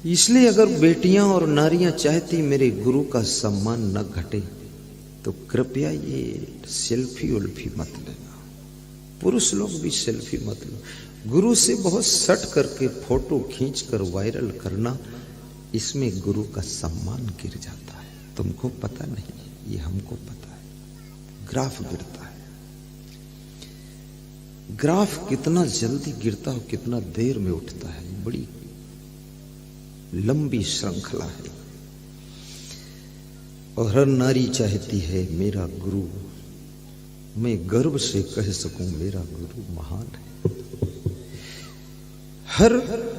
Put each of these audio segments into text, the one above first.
इसलिए अगर बेटियां और नारियां चाहती मेरे गुरु का सम्मान न घटे तो कृपया ये सेल्फी उल्फी मत लेना। पुरुष लोग भी सेल्फी मत लो। गुरु से बहुत सट करके फोटो खींचकर वायरल करना, इसमें गुरु का सम्मान गिर जाता है। तुमको पता नहीं, ये हमको पता है। ग्राफ गिरता है। ग्राफ कितना जल्दी गिरता हो, कितना देर में उठता है, बड़ी लंबी श्रृंखला है। और हर नारी चाहती है मेरा गुरु, मैं गर्व से कह सकूं मेरा गुरु महान है। हर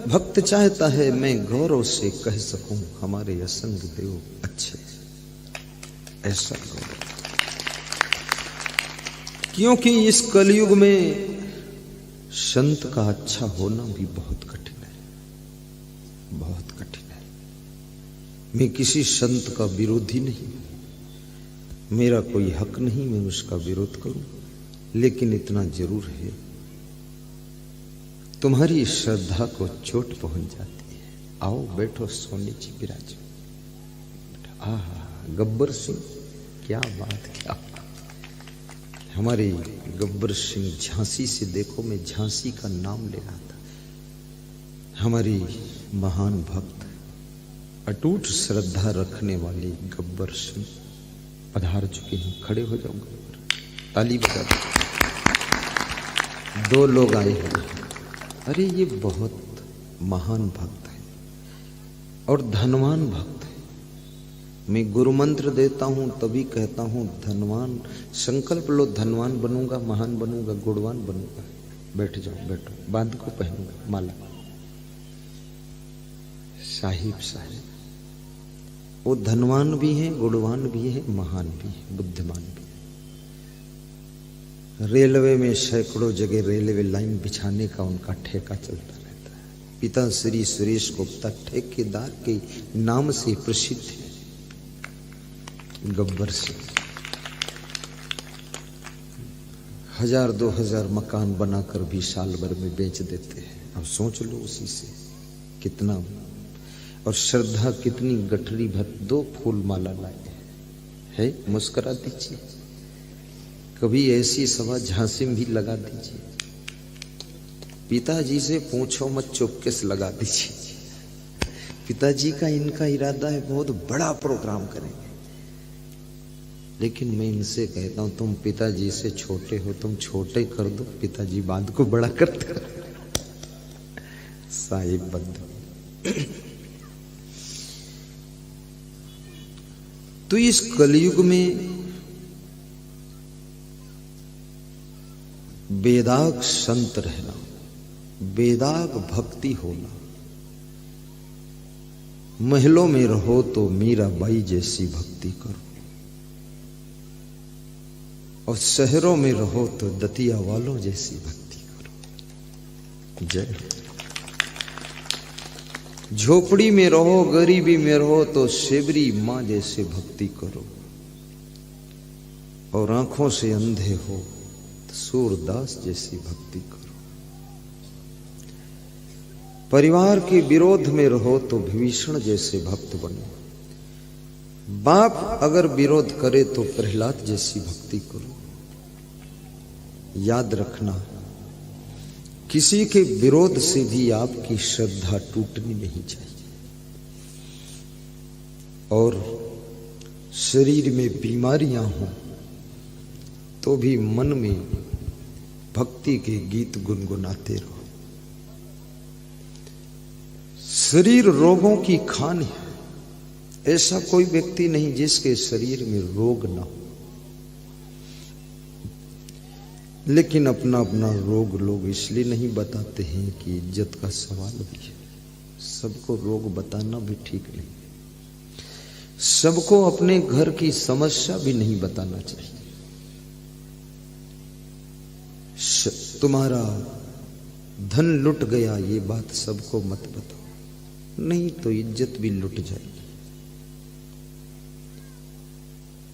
भक्त चाहता है मैं गौरव से कह सकूं हमारे असंग देव अच्छे। ऐसा गौरव, क्योंकि इस कलयुग में संत का अच्छा होना भी बहुत कठिन है, बहुत कठिन है। मैं किसी संत का विरोधी नहीं हूं, मेरा कोई हक नहीं मैं उसका विरोध करूं, लेकिन इतना जरूर है तुम्हारी श्रद्धा को चोट पहुंच जाती है। आओ बैठो सोनी जी, विराजो। आहा, गब्बर सिंह, क्या बात, क्या बात। हमारे गब्बर सिंह झांसी से, देखो मैं झांसी का नाम ले रहा था। हमारी महान भक्त, अटूट श्रद्धा रखने वाली गब्बर सिंह पधार चुके हैं। खड़े हो जाओ गब्बर, ताली बजा दो। दो लोग आए हैं। अरे ये बहुत महान भक्त है और धनवान भक्त है। मैं गुरु मंत्र देता हूं तभी कहता हूं धनवान, संकल्प लो धनवान बनूंगा, महान बनूंगा, गुणवान बनूंगा। बैठ जाओ, बैठो, बांध को पहनूंगा माला। साहिब साहिब, वो धनवान भी हैं, गुणवान भी हैं, महान भी हैं, बुद्धिमान भी हैं। रेलवे में सैकड़ों जगह रेलवे लाइन बिछाने का उनका ठेका चलता रहता है। पिता श्री सुरेश गुप्ता ठेकेदार के नाम से प्रसिद्ध है। गब्बर सिंह 1000-2000 मकान बनाकर भी साल भर में बेच देते हैं। अब सोच लो उसी से कितना, और श्रद्धा कितनी गठरी भर। 2 फूल माला लाए है, मुस्कुरा दीजिए। कभी ऐसी सभा झांसी में भी लगा दीजिए। पिताजी से पूछो मत, चुपके से लगा दीजिए। पिताजी का इनका इरादा है बहुत बड़ा प्रोग्राम करेंगे, लेकिन मैं इनसे कहता हूं तुम पिताजी से छोटे हो, तुम छोटे कर दो, पिताजी बांध को बड़ा करते रहो। साहिब बंधु, तो इस कलयुग में बेदाग संत रहना, बेदाग भक्ति होना। महलों में रहो तो मीराबाई जैसी भक्ति करो, और शहरों में रहो तो दतिया वालों जैसी भक्ति करो। जय। झोपड़ी में रहो, गरीबी में रहो तो सेवरी मां जैसे भक्ति करो, और आंखों से अंधे हो सूरदास जैसी भक्ति करो। परिवार के विरोध में रहो तो विभीषण जैसे भक्त बनो। बाप अगर विरोध करे तो प्रहलाद जैसी भक्ति करो। याद रखना, किसी के विरोध से भी आपकी श्रद्धा टूटनी नहीं चाहिए। और शरीर में बीमारियां हों तो भी मन में भक्ति के गीत गुनगुनाते रहो। शरीर रोगों की खान है। ऐसा कोई व्यक्ति नहीं जिसके शरीर में रोग ना हो, लेकिन अपना अपना रोग लोग इसलिए नहीं बताते हैं कि इज्जत का सवाल भी है। सबको रोग बताना भी ठीक नहीं। सबको अपने घर की समस्या भी नहीं बताना चाहिए। तुम्हारा धन लुट गया ये बात सबको मत बताओ, नहीं तो इज्जत भी लुट जाएगी।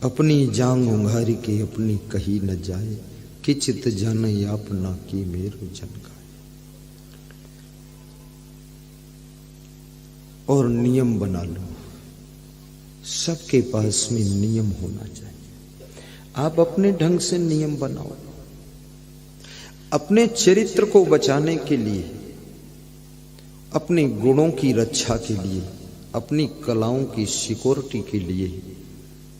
अपनी जांग उंघारी के अपनी कही न जाए, किचित जाने अपना की मेरु जन गाए। और नियम बना लो। सबके पास में नियम होना चाहिए। आप अपने ढंग से नियम बनाओ। अपने चरित्र को बचाने के लिए, अपने गुणों की रक्षा के लिए, अपनी कलाओं की सिक्योरिटी के लिए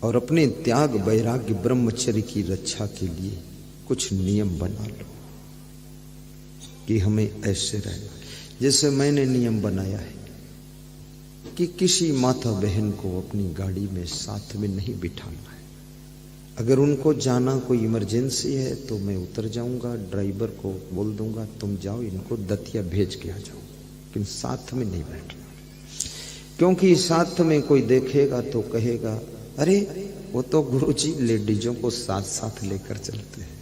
और अपने त्याग वैराग्य ब्रह्मचर्य की रक्षा के लिए कुछ नियम बना लो कि हमें ऐसे रहना। जैसे मैंने नियम बनाया है कि किसी माता बहन को अपनी गाड़ी में साथ में नहीं बिठाना है। अगर उनको जाना कोई इमरजेंसी है तो मैं उतर जाऊंगा, ड्राइवर को बोल दूंगा तुम जाओ, इनको दतिया भेज के आ जाओ, लेकिन साथ में नहीं बैठना। क्योंकि साथ में कोई देखेगा तो कहेगा अरे वो तो गुरुजी लेडीजों को साथ साथ लेकर चलते हैं,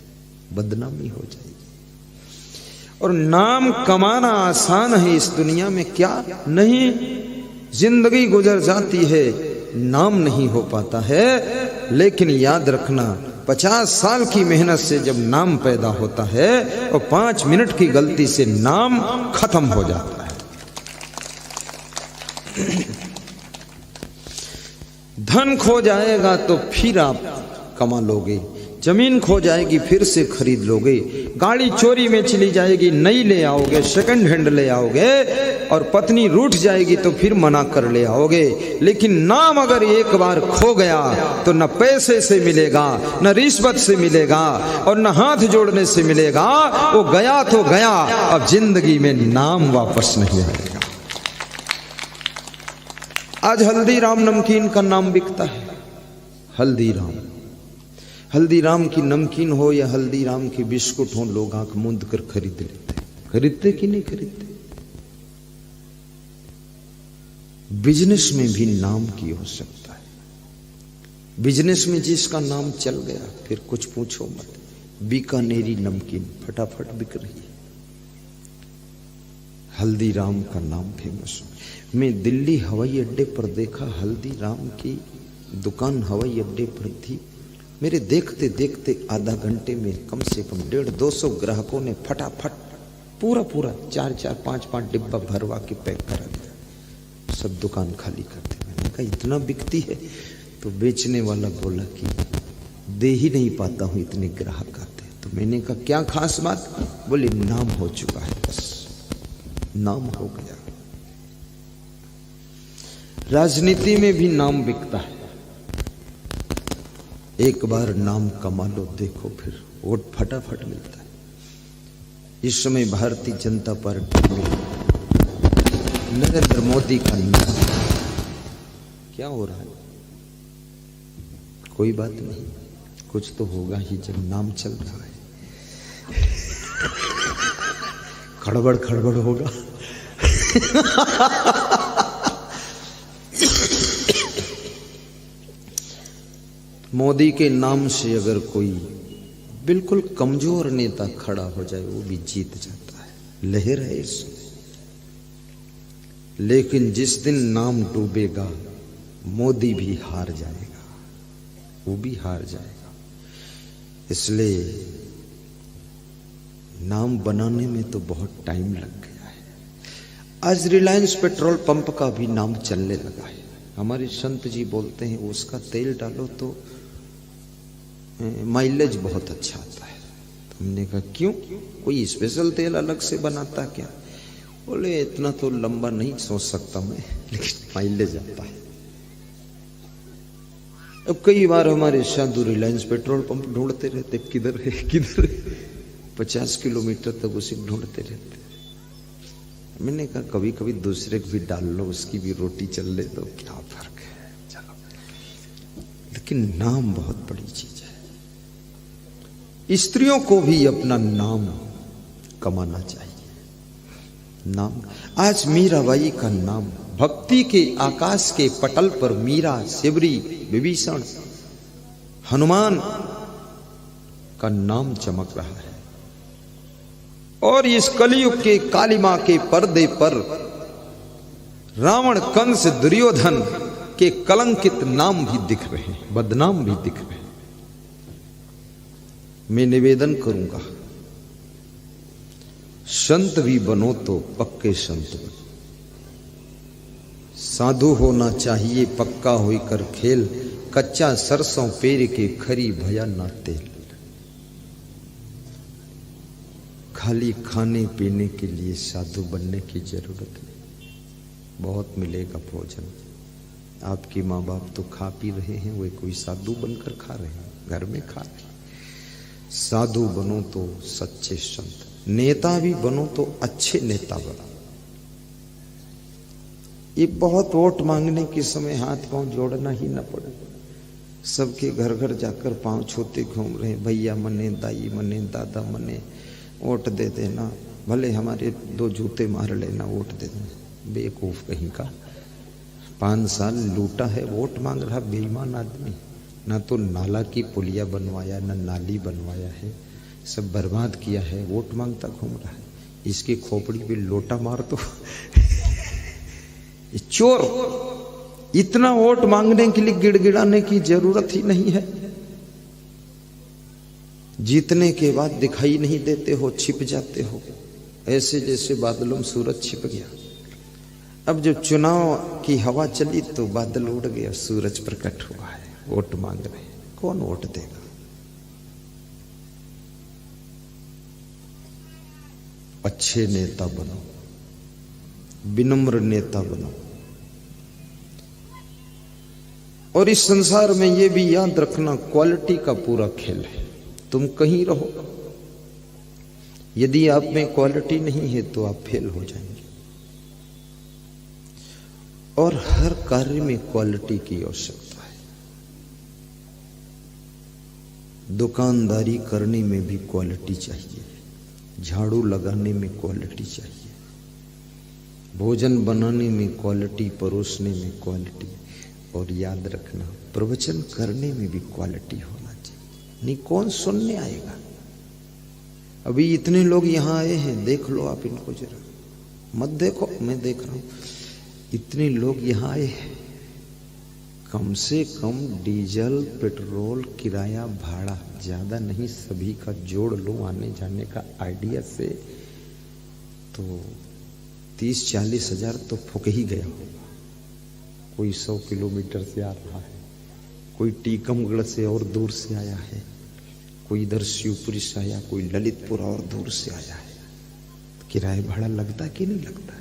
बदनामी हो जाएगी। और नाम कमाना आसान है इस दुनिया में, क्या नहीं, जिंदगी गुजर जाती है, नाम नहीं हो पाता है। लेकिन याद रखना 50 साल की मेहनत से जब नाम पैदा होता है और 5 मिनट की गलती से नाम खत्म हो जाता है। धन खो जाएगा तो फिर आप कमा लोगे, जमीन खो जाएगी फिर से खरीद लोगे, गाड़ी चोरी में चली जाएगी नई ले आओगे, सेकंड हैंड ले आओगे, और पत्नी रूठ जाएगी तो फिर मना कर ले आओगे। लेकिन नाम अगर एक बार खो गया तो न पैसे से मिलेगा, न रिश्वत से मिलेगा और न हाथ जोड़ने से मिलेगा। वो गया तो गया, अब जिंदगी में नाम वापस नहीं आएगा। आज हल्दीराम नमकीन का नाम बिकता है। हल्दीराम, हल्दीराम की नमकीन हो या हल्दीराम की बिस्कुट हो, लोग आंख मूंद कर खरीद लेते। खरीदते कि नहीं खरीदते? बिजनेस में भी नाम की हो सकता है। बिजनेस में जिसका नाम चल गया फिर कुछ पूछो मत। बीकानेरी नमकीन फटाफट बिक रही है, हल्दीराम का नाम फेमस हो। मैं दिल्ली हवाई अड्डे पर देखा, हल्दीराम की दुकान हवाई अड्डे पर थी। मेरे देखते देखते आधा घंटे में कम से कम 150-200 ग्राहकों ने फटाफट पूरा 4-4, 5-5 डिब्बा भरवा के पैक करा दिया। सब दुकान खाली करते। मैंने कहा इतना बिकती है? तो बेचने वाला बोला कि दे ही नहीं पाता हूं, इतने ग्राहक आते। तो मैंने कहा क्या खास बात? बोले नाम हो चुका है, बस नाम हो गया। राजनीति में भी नाम बिकता है। एक बार नाम कमा लो, देखो फिर वोट फटाफट मिलता है। इस समय भारतीय जनता पार्टी में नरेंद्र मोदी का नाम क्या हो रहा है? कोई बात नहीं, कुछ तो होगा ही जब नाम चल रहा है। खड़बड़ खड़बड़ होगा। मोदी के नाम से अगर कोई बिल्कुल कमजोर नेता खड़ा हो जाए वो भी जीत जाता है। लहर है इसमें। लेकिन जिस दिन नाम डूबेगा मोदी भी हार जाएगा, वो भी हार जाएगा। इसलिए नाम बनाने में तो बहुत टाइम लग गया है। आज रिलायंस पेट्रोल पंप का भी नाम चलने लगा है। हमारे संत जी बोलते हैं उसका तेल डालो तो माइलेज बहुत अच्छा आता है। तो हमने कहा क्यों, कोई स्पेशल तेल अलग से बनाता क्या? बोले इतना तो लंबा नहीं सोच सकता मैं, लेकिन माइलेज आता है। अब कई बार हमारे साधु रिलायंस पेट्रोल पंप ढूंढते रहते, किधर है किधर है, 50 किलोमीटर तक उसे ढूंढते रहते। मैंने कहा कभी कभी दूसरे को भी डाल लो, उसकी भी रोटी चल ले तो क्या फर्क है, चलो। लेकिन नाम बहुत बड़ी चीज है। स्त्रियों को भी अपना नाम कमाना चाहिए। नाम, आज मीराबाई का नाम भक्ति के आकाश के पटल पर मीरा, शिवरी, विभीषण, हनुमान का नाम चमक रहा है। और इस कलयुग के कालिमा के पर्दे पर रावण, कंस, दुर्योधन के कलंकित नाम भी दिख रहे हैं, बदनाम भी दिख रहे हैं। मैं निवेदन करूंगा, संत भी बनो तो पक्के संत बनो। साधु होना चाहिए पक्का होई कर खेल, कच्चा सरसों पेर के खरी भया ना तेल। खाली खाने पीने के लिए साधु बनने की जरूरत नहीं, बहुत मिलेगा भोजन। आपके माँ बाप तो खा पी रहे हैं, वे कोई साधु बनकर खा रहे हैं, घर में खा रहे हैं। साधु बनो तो सच्चे संत, नेता भी बनो तो अच्छे नेता बनो। ये बहुत वोट मांगने के समय हाथ पांव जोड़ना ही न पड़े, सबके घर घर जाकर पांव छूते घूम रहे, भैया मने, दाई मने, दादा मने, वोट दे देना, भले हमारे 2 जूते मार लेना, वोट दे देना। बेवकूफ कहीं का, 5 साल लूटा है, वोट मांग रहा बेईमान आदमी। ना तो नाला की पुलिया बनवाया, ना नाली बनवाया है, सब बर्बाद किया है, वोट मांगता घूम रहा है। इसकी खोपड़ी पे लोटा मार दो। चोर, इतना वोट मांगने के लिए गिड़गिड़ाने की जरूरत ही नहीं है। जीतने के बाद दिखाई नहीं देते हो, छिप जाते हो, ऐसे जैसे बादलों में सूरज छिप गया। अब जब चुनाव की हवा चली तो बादल उड़ गया, सूरज प्रकट हुआ है, वोट मांग रहे हैं, कौन वोट देगा? अच्छे नेता बनो, विनम्र नेता बनो। और इस संसार में यह भी याद रखना, क्वालिटी का पूरा खेल है। तुम कहीं रहो, यदि आप में क्वालिटी नहीं है तो आप फेल हो जाएंगे। और हर कार्य में क्वालिटी की आवश्यकता है। दुकानदारी करने में भी क्वालिटी चाहिए, झाड़ू लगाने में क्वालिटी चाहिए, भोजन बनाने में क्वालिटी, परोसने में क्वालिटी। और याद रखना, प्रवचन करने में भी क्वालिटी होना चाहिए, नहीं कौन सुनने आएगा। अभी इतने लोग यहां आए हैं, देख लो आप इनको जरा, मत देखो, मैं देख रहा हूं। इतने लोग यहां आए हैं, कम से कम डीजल पेट्रोल किराया भाड़ा ज्यादा नहीं, सभी का जोड़ लो आने जाने का आइडिया से, तो 30-40 हजार तो फूक ही गया होगा। कोई 100 किलोमीटर से आ रहा है, कोई टीकमगढ़ से और दूर से आया है, कोई इधर शिवपुरी से आया, कोई ललितपुर और दूर से आया है। किराया भाड़ा लगता कि नहीं लगता है?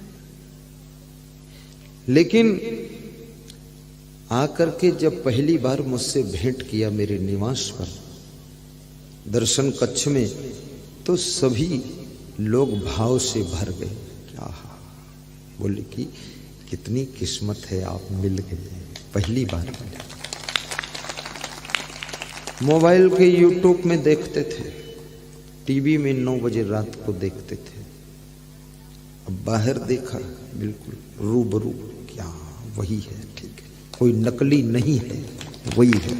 लेकिन आकर के जब पहली बार मुझसे भेंट किया मेरे निवास पर, दर्शन कक्ष में, तो सभी लोग भाव से भर गए। क्या बोले कि कितनी किस्मत है, आप मिल गए, पहली बार मिले। मोबाइल के यूट्यूब में देखते थे, टीवी में 9 बजे रात को देखते थे, अब बाहर देखा, बिल्कुल रूबरू, क्या वही है, ठीक है, कोई नकली नहीं है, वही है।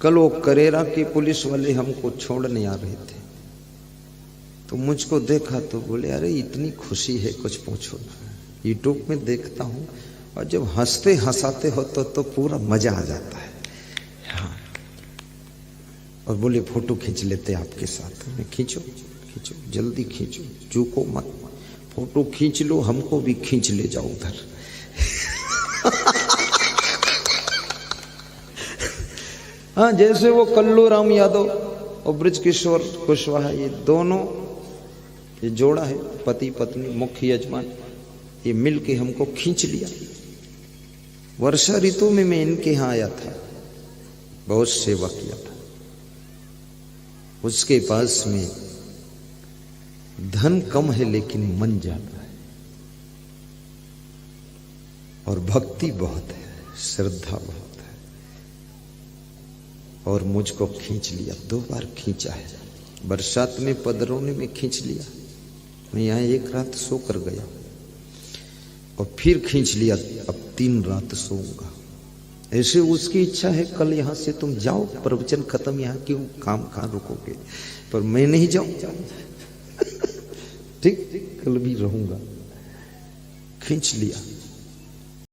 कल वो करेरा के पुलिस वाले हमको छोड़ने आ रहे थे, तो मुझको देखा तो बोले, अरे इतनी खुशी है कुछ पूछो ना। यूट्यूब में देखता हूँ और जब हंसते हंसाते हो तो पूरा मजा आ जाता है। हाँ, और बोले फोटो खींच लेते आपके साथ। मैं खींचो खींचो, जल्दी खींचो, चूको मत, फोटो खींच लो, हमको भी खींच ले जाओ उधर। हाँ, जैसे वो कल्लू राम यादव और बृजकिशोर कुशवाहा, ये दोनों, ये जोड़ा है, पति पत्नी, मुख्य यजमान, ये मिल के हमको खींच लिया। वर्षा ऋतु में मैं इनके यहां आया था, बहुत सेवा किया था। उसके पास में धन कम है लेकिन मन ज्यादा है, और भक्ति बहुत है, श्रद्धा बहुत है, और मुझको खींच लिया। 2 बार खींचा है, बरसात में पदरोने में खींच लिया, मैं यहाँ 1 रात सो कर गया, और फिर खींच लिया, अब 3 रात सोऊंगा। ऐसे उसकी इच्छा है, कल यहां से तुम जाओ, प्रवचन खत्म, यहाँ क्यों काम कहां रुकोगे, पर मैं नहीं जाऊं। ठीक, कल भी रहूंगा। खींच लिया।